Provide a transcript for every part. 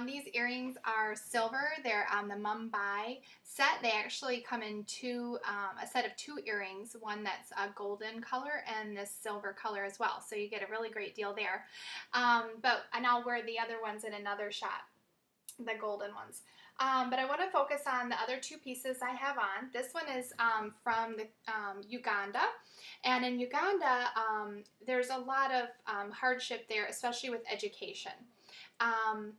These earrings are silver. They're the Mumbai set. They actually come in a set of two earrings, one that's a golden color and this silver color as well. So you get a really great deal there. And I'll wear the other ones in another shot, the golden ones. But I want to focus on the other two pieces I have on. This one is from Uganda. And in Uganda, there's a lot of hardship there, especially with education. Um,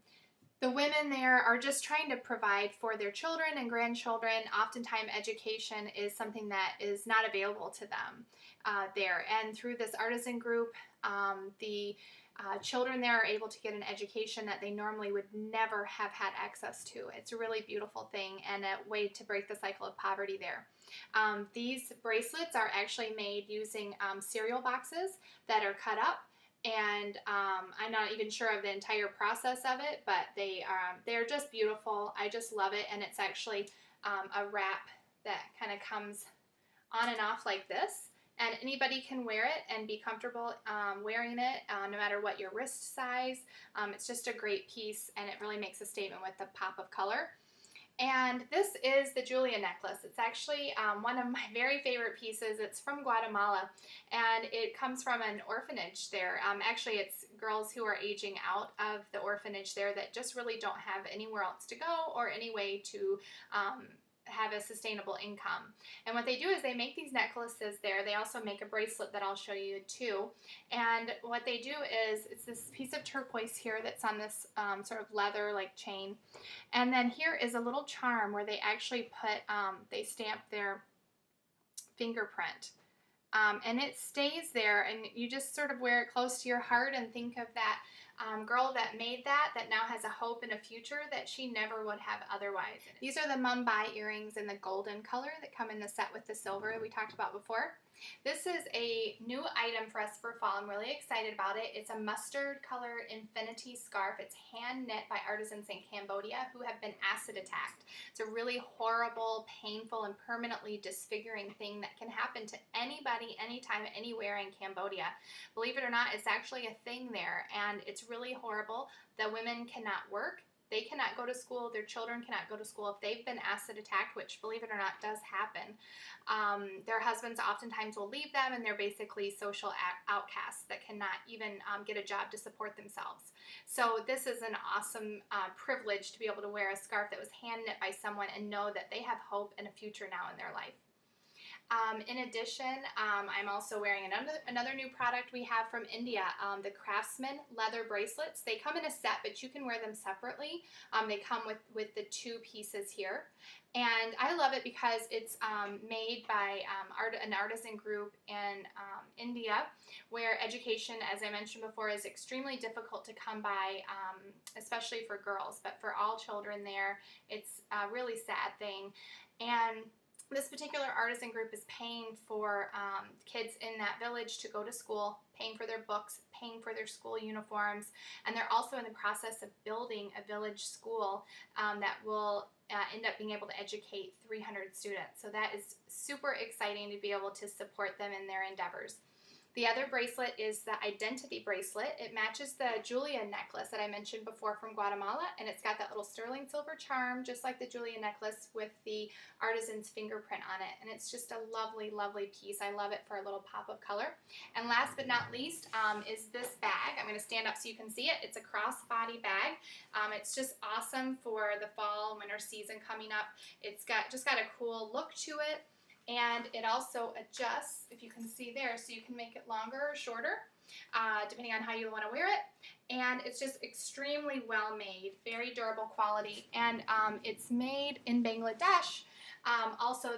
the women there are just trying to provide for their children and grandchildren. Oftentimes, education is something that is not available to them there. And through this artisan group, the children there are able to get an education that they normally would never have had access to. It's a really beautiful thing and a way to break the cycle of poverty there. These bracelets are actually made using cereal boxes that are cut up. And I'm not even sure of the entire process of it, but they're just beautiful. I just love it, and it's actually a wrap that kind of comes on and off like this, and anybody can wear it and be comfortable wearing it, no matter what your wrist size. It's just a great piece, and it really makes a statement with the pop of color. And this is the Julia necklace. It's actually one of my very favorite pieces. It's from Guatemala, and it comes from an orphanage there. Actually, it's girls who are aging out of the orphanage there that just really don't have anywhere else to go or any way to have a sustainable income. And what they do is they make these necklaces there. They also make a bracelet that I'll show you too. And what they do is it's this piece of turquoise here that's on this sort of leather like chain. And then here is a little charm where they actually put, they stamp their fingerprint. And it stays there, and you just sort of wear it close to your heart and think of that girl that made that now has a hope and a future that she never would have otherwise. These are the Mumbai earrings in the golden color that come in the set with the silver we talked about before. This is a new item for us for fall. I'm really excited about it. It's a mustard color infinity scarf. It's hand knit by artisans in Cambodia who have been acid attacked. It's a really horrible, painful, and permanently disfiguring thing that can happen to anybody, anytime, anywhere in Cambodia. Believe it or not, it's actually a thing there, and it's really horrible. The women cannot work. They cannot go to school. Their children cannot go to school if they've been acid attacked, which, believe it or not, does happen. Their husbands oftentimes will leave them, and they're basically social outcasts that cannot even get a job to support themselves. So this is an awesome privilege to be able to wear a scarf that was hand knit by someone and know that they have hope and a future now in their life. In addition, I'm also wearing another new product we have from India, the Craftsman leather bracelets. They come in a set, but you can wear them separately. They come with the two pieces here. And I love it because it's made by an artisan group in India, where education, as I mentioned before, is extremely difficult to come by, especially for girls. But for all children there, it's a really sad thing. And this particular artisan group is paying for kids in that village to go to school, paying for their books, paying for their school uniforms, and they're also in the process of building a village school that will end up being able to educate 300 students. So that is super exciting to be able to support them in their endeavors. The other bracelet is the identity bracelet. It matches the Julia necklace that I mentioned before from Guatemala, and it's got that little sterling silver charm, just like the Julia necklace, with the artisan's fingerprint on it. And it's just a lovely, lovely piece. I love it for a little pop of color. And last but not least is this bag. I'm going to stand up so you can see it. It's a crossbody bag. It's just awesome for the fall and winter season coming up. It's just got a cool look to it. And it also adjusts, if you can see there, so you can make it longer or shorter, depending on how you want to wear it. And it's just extremely well made, very durable quality, and it's made in Bangladesh. Also,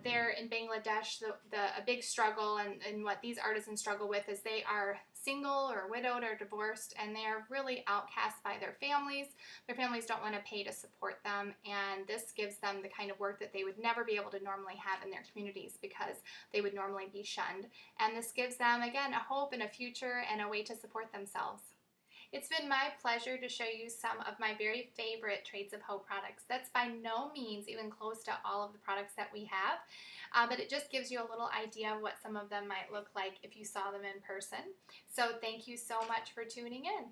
there in Bangladesh, a big struggle and what these artisans struggle with is they are single or widowed or divorced, and they are really outcast by their families. Their families don't want to pay to support them, and this gives them the kind of work that they would never be able to normally have in their communities because they would normally be shunned. And this gives them, again, a hope and a future and a way to support themselves. It's been my pleasure to show you some of my very favorite Trades of Hope products. That's by no means even close to all of the products that we have, but it just gives you a little idea of what some of them might look like if you saw them in person. So thank you so much for tuning in.